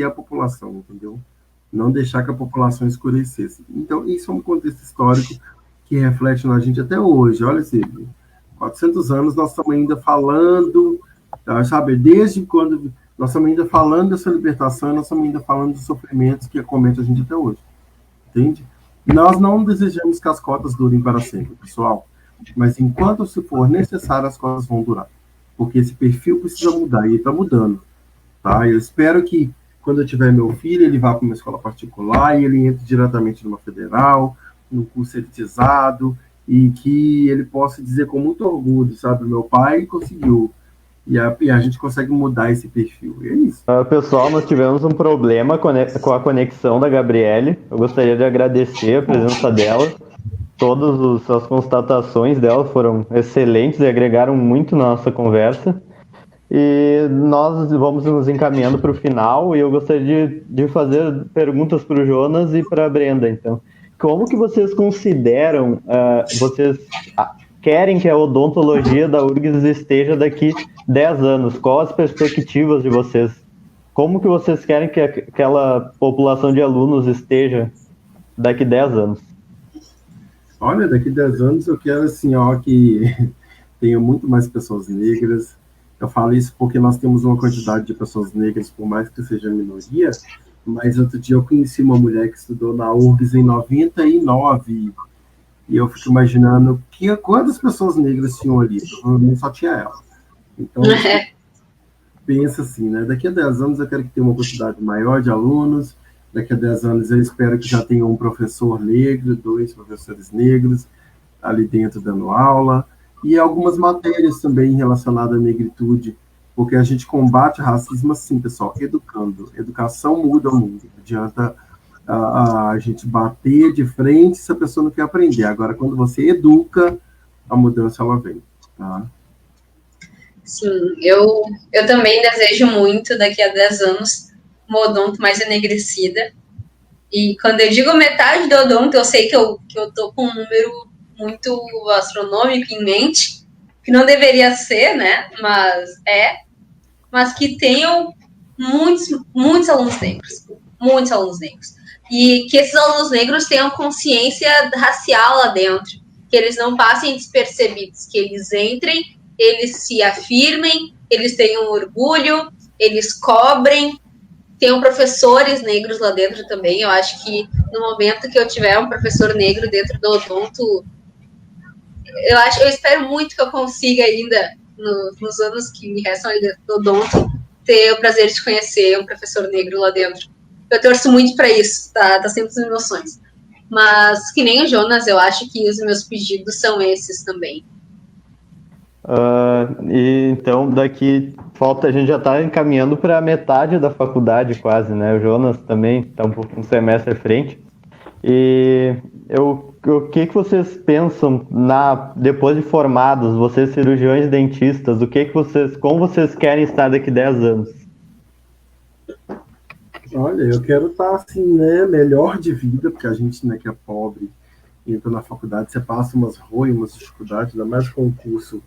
a população, entendeu? Não deixar que a população escurecesse. Então, isso é um contexto histórico que reflete na gente até hoje. Olha, Silvio, 400 anos nós estamos ainda falando, sabe, desde quando nós estamos ainda falando dessa libertação, nós estamos ainda falando dos sofrimentos que acometem a gente até hoje. Entende? Nós não desejamos que as cotas durem para sempre, pessoal, mas enquanto se for necessário, as cotas vão durar. Porque esse perfil precisa mudar, e ele está mudando. Tá? Eu espero que, quando eu tiver meu filho, ele vá para uma escola particular e ele entre diretamente numa federal, num curso elitizado, e que ele possa dizer com muito orgulho, sabe, meu pai conseguiu. E a gente consegue mudar esse perfil. E é isso. Pessoal, nós tivemos um problema com a conexão da Gabriele. Eu gostaria de agradecer a presença dela. Todas as constatações dela foram excelentes e agregaram muito na nossa conversa. E nós vamos nos encaminhando para o final e eu gostaria de fazer perguntas para o Jonas e para a Brenda, então. Como que vocês consideram, vocês querem que a odontologia da URGS esteja daqui 10 anos? Quais as perspectivas de vocês? Como que vocês querem que aquela população de alunos esteja daqui 10 anos? Olha, daqui 10 anos eu quero, assim, que tenha muito mais pessoas negras. Eu falo isso porque nós temos uma quantidade de pessoas negras, por mais que seja minoria, mas outro dia eu conheci uma mulher que estudou na URGS em 99, e eu fico imaginando quantas pessoas negras tinham ali, provavelmente só tinha ela. Então, pensa assim, né? Daqui a 10 anos eu quero que tenha uma quantidade maior de alunos, daqui a 10 anos eu espero que já tenha um professor negro, 2 professores negros ali dentro dando aula, e algumas matérias também relacionadas à negritude, porque a gente combate racismo assim, pessoal, educando. Educação muda o mundo. Não adianta a gente bater de frente se a pessoa não quer aprender. Agora, quando você educa, a mudança ela vem, tá? Sim, eu também desejo muito, daqui a 10 anos, uma odonto mais enegrecida. E quando eu digo metade do odonto, eu sei que eu tô com um número muito astronômico em mente, que não deveria ser, né? Mas que tenham muitos alunos negros. Muitos alunos negros. E que esses alunos negros tenham consciência racial lá dentro. Que eles não passem despercebidos. Que eles entrem, eles se afirmem, eles tenham orgulho, eles cobrem. Tenham professores negros lá dentro também. Eu acho que no momento que eu tiver um professor negro dentro do odonto, eu espero muito que eu consiga ainda, nos anos que me restam ainda do odonto, ter o prazer de conhecer um professor negro lá dentro. Eu torço muito para isso, tá sempre nos meus sonhos. Mas, que nem o Jonas, eu acho que os meus pedidos são esses também. E então a gente já está encaminhando para metade da faculdade quase, né? O Jonas também está um semestre à frente. E o que vocês pensam depois de formados, vocês cirurgiões dentistas, como vocês querem estar daqui 10 anos? Olha, eu quero estar assim, né, melhor de vida, porque a gente, né, que é pobre, entra na faculdade, você passa umas ruins, umas dificuldades, ainda mais com um curso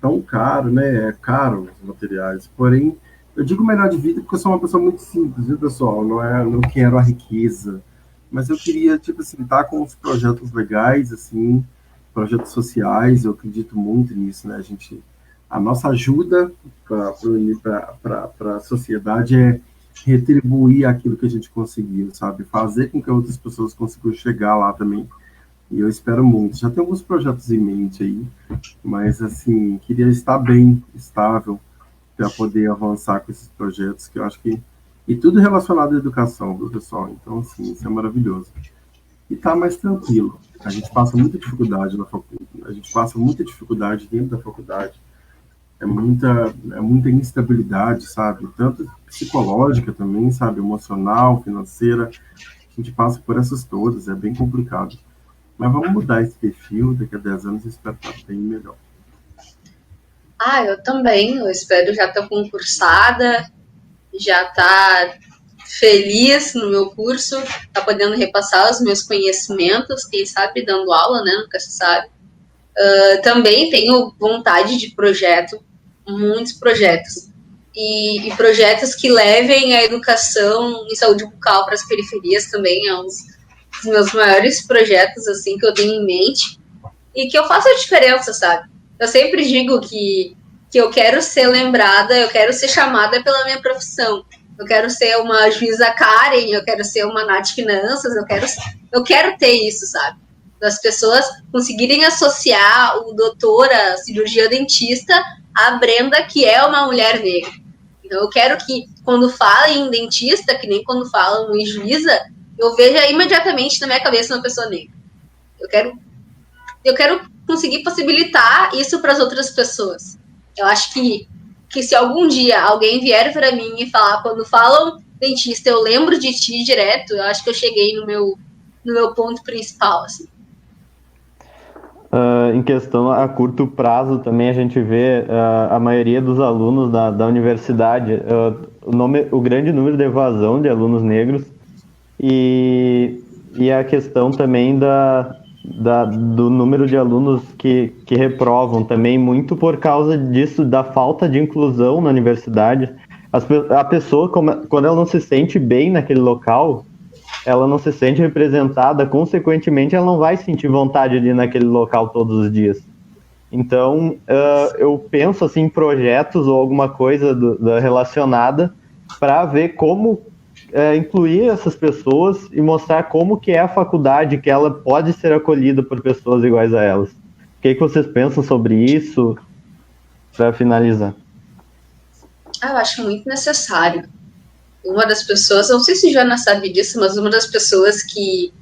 tão caro, né? É caro os materiais. Porém, eu digo melhor de vida porque eu sou uma pessoa muito simples, viu, pessoal? Não quero a riqueza, mas eu queria, tipo assim, estar com os projetos legais, assim, projetos sociais. Eu acredito muito nisso, né? A nossa ajuda para a sociedade é retribuir aquilo que a gente conseguiu, sabe? Fazer com que outras pessoas consigam chegar lá também. E eu espero muito. Já tem alguns projetos em mente aí, mas, assim, queria estar bem, estável, para poder avançar com esses projetos, que eu acho que... E tudo relacionado à educação, viu, pessoal? Então, assim, isso é maravilhoso. E tá mais tranquilo. A gente passa muita dificuldade na faculdade, a gente passa muita dificuldade dentro da faculdade. É muita instabilidade, sabe? Tanto psicológica também, sabe? Emocional, financeira. A gente passa por essas todas, é bem complicado. Mas vamos mudar esse perfil, daqui a 10 anos eu espero estar bem melhor. Eu também. Eu espero já estar concursada, já estar feliz no meu curso, estar podendo repassar os meus conhecimentos, quem sabe dando aula, né? Nunca se sabe. Também tenho vontade de projeto, muitos projetos. E projetos que levem a educação em saúde bucal para as periferias também é um dos meus maiores projetos, assim, que eu tenho em mente. E que eu faço a diferença, sabe? Eu sempre digo que eu quero ser lembrada, eu quero ser chamada pela minha profissão. Eu quero ser uma juíza Karen, eu quero ser uma Nath Finanças, eu quero ter isso, sabe? Das pessoas conseguirem associar o doutor, a cirurgia dentista, à Brenda, que é uma mulher negra. Então, eu quero que, quando falem em dentista, que nem quando falam em juíza, eu veja imediatamente na minha cabeça uma pessoa negra. Eu quero conseguir possibilitar isso para as outras pessoas. Eu acho que se algum dia alguém vier para mim e falar, quando falam dentista, eu lembro de ti direto, eu acho que eu cheguei no meu ponto principal, assim. Em questão a curto prazo também a gente vê a maioria dos alunos da universidade, o grande número de evasão de alunos negros e a questão também do número de alunos que reprovam também, muito por causa disso, da falta de inclusão na universidade. A pessoa, quando ela não se sente bem naquele local, ela não se sente representada, consequentemente ela não vai sentir vontade de ir naquele local todos os dias. Então, eu penso assim, em projetos ou alguma coisa relacionada para ver como incluir essas pessoas e mostrar como que é a faculdade, que ela pode ser acolhida por pessoas iguais a elas. O que vocês pensam sobre isso, para finalizar? Eu acho muito necessário. Uma das pessoas, não sei se Joana sabe disso, mas uma das pessoas que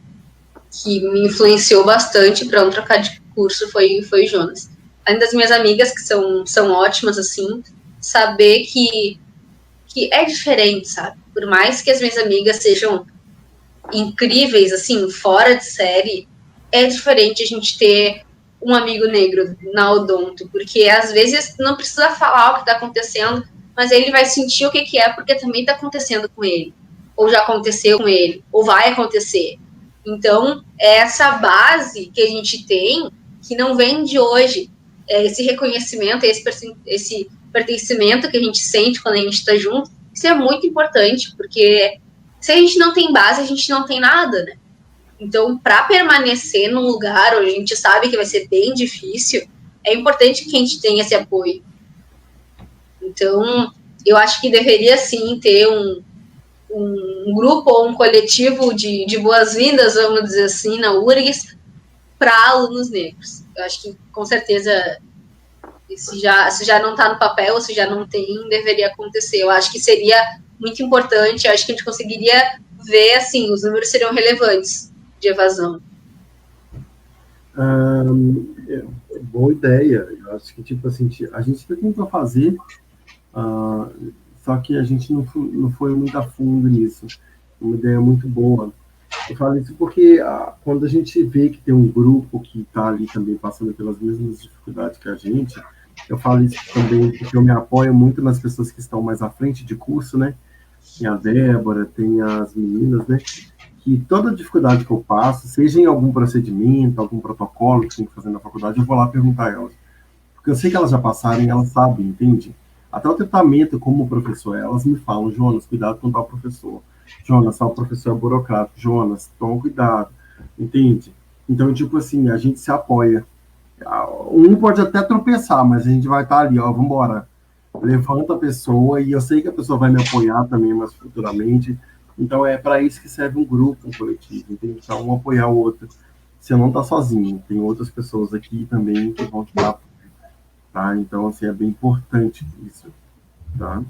me influenciou bastante para não trocar de curso foi Jonas. Além das minhas amigas, que são ótimas, assim, saber que é diferente, sabe? Por mais que as minhas amigas sejam incríveis, assim, fora de série, é diferente a gente ter um amigo negro na Odonto, porque às vezes não precisa falar o que está acontecendo, mas ele vai sentir o que é, porque também está acontecendo com ele, ou já aconteceu com ele, ou vai acontecer. Então, é essa base que a gente tem, que não vem de hoje, é esse reconhecimento, esse pertencimento que a gente sente quando a gente está junto, isso é muito importante, porque se a gente não tem base, a gente não tem nada, né? Então, para permanecer num lugar onde a gente sabe que vai ser bem difícil, é importante que a gente tenha esse apoio. Então, eu acho que deveria sim ter um grupo ou um coletivo de boas-vindas, vamos dizer assim, na URGS, para alunos negros. Eu acho que, com certeza, se já não está no papel, se já não tem, deveria acontecer. Eu acho que seria muito importante, eu acho que a gente conseguiria ver, assim, os números seriam relevantes de evasão. Boa ideia. Eu acho que, tipo assim, a gente tentou fazer, só que a gente não foi muito a fundo nisso. Uma ideia muito boa. Eu falo isso porque quando a gente vê que tem um grupo que está ali também passando pelas mesmas dificuldades que a gente, eu falo isso também porque eu me apoio muito nas pessoas que estão mais à frente de curso, né? Tem a Débora, tem as meninas, né? Que toda dificuldade que eu passo, seja em algum procedimento, algum protocolo que tem que fazer na faculdade, eu vou lá perguntar a elas. Porque eu sei que elas já passaram e elas sabem, entende? Até o tratamento como professor, elas me falam, Jonas, cuidado com tal professor. Jonas, tal professor é burocrático. Jonas, toma cuidado, entende? Então, tipo assim, a gente se apoia. Um pode até tropeçar, mas a gente vai estar ali, ó, vambora. Levanta a pessoa, e eu sei que a pessoa vai me apoiar também, mas futuramente. Então, é para isso que serve um grupo, um coletivo, entende? Então, um apoiar o outro. Você não está sozinho, tem outras pessoas aqui também que vão te dar, tá? Então, assim, é bem importante isso, tá?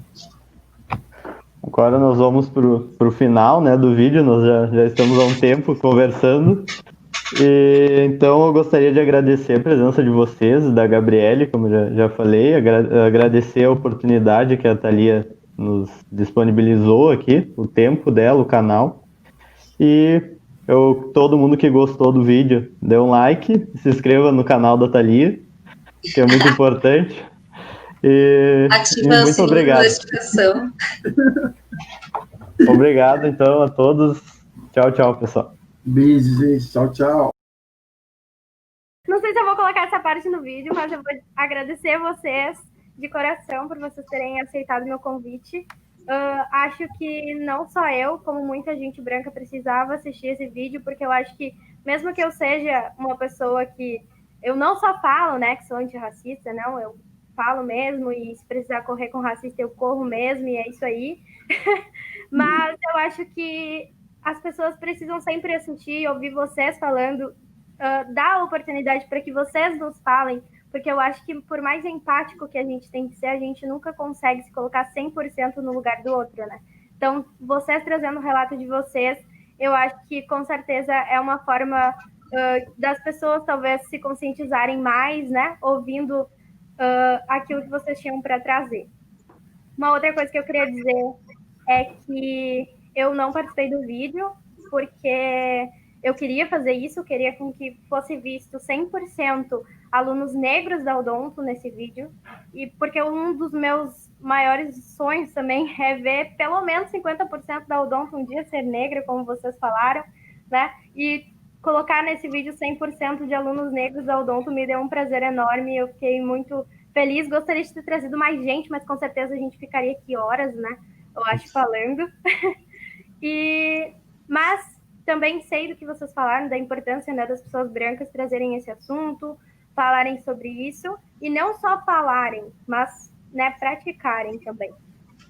Agora nós vamos pro final, né, do vídeo, nós já estamos há um tempo conversando. E, então eu gostaria de agradecer a presença de vocês, da Gabriele, como já falei, agradecer a oportunidade que a Thalia nos disponibilizou aqui, o tempo dela, o canal. E todo mundo que gostou do vídeo, dê um like, se inscreva no canal da Thalia, que é muito importante. E Ativa o muito sininho de obrigado. notificação. Obrigado, então, a todos. Tchau, tchau, pessoal. Beijo, gente. Tchau, tchau. Não sei se eu vou colocar essa parte no vídeo, mas eu vou agradecer vocês de coração por vocês terem aceitado meu convite. Acho que não só eu, como muita gente branca precisava assistir esse vídeo, porque eu acho que, mesmo que eu seja uma pessoa que... Eu não só falo, né, que sou antirracista, não, eu falo mesmo, e se precisar correr com racista, eu corro mesmo, e é isso aí. Mas eu acho que as pessoas precisam sempre assistir, ouvir vocês falando, dar a oportunidade para que vocês nos falem, porque eu acho que por mais empático que a gente tem que ser, a gente nunca consegue se colocar 100% no lugar do outro, né? Então, vocês trazendo o relato de vocês, eu acho que com certeza é uma forma das pessoas talvez se conscientizarem mais, né? Ouvindo aquilo que vocês tinham para trazer. Uma outra coisa que eu queria dizer é que eu não participei do vídeo porque eu queria fazer isso, queria com que fosse visto 100% alunos negros da Odonto nesse vídeo, e porque um dos meus maiores sonhos também é ver pelo menos 50% da Odonto um dia ser negra, como vocês falaram, né? E colocar nesse vídeo 100% de alunos negros da Odonto me deu um prazer enorme, eu fiquei muito feliz, gostaria de ter trazido mais gente, mas com certeza a gente ficaria aqui horas, né? Eu acho, falando. Mas também sei do que vocês falaram, da importância, né, das pessoas brancas trazerem esse assunto, falarem sobre isso, e não só falarem, mas, né, praticarem também.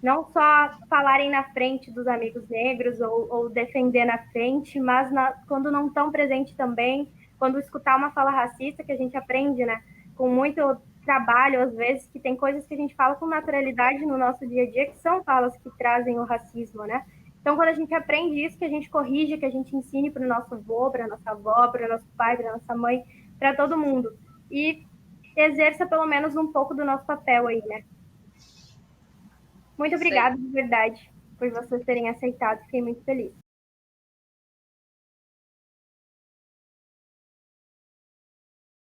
Não só falarem na frente dos amigos negros ou defender na frente, mas quando não estão presentes também, quando escutar uma fala racista, que a gente aprende, né, com muito trabalho, às vezes, que tem coisas que a gente fala com naturalidade no nosso dia a dia, que são falas que trazem o racismo, né? Então, quando a gente aprende isso, que a gente corrige, que a gente ensine para o nosso avô, para a nossa avó, para o nosso pai, para a nossa mãe, para todo mundo. E exerça pelo menos um pouco do nosso papel aí, né? Muito obrigada, de verdade, por vocês terem aceitado. Fiquei muito feliz.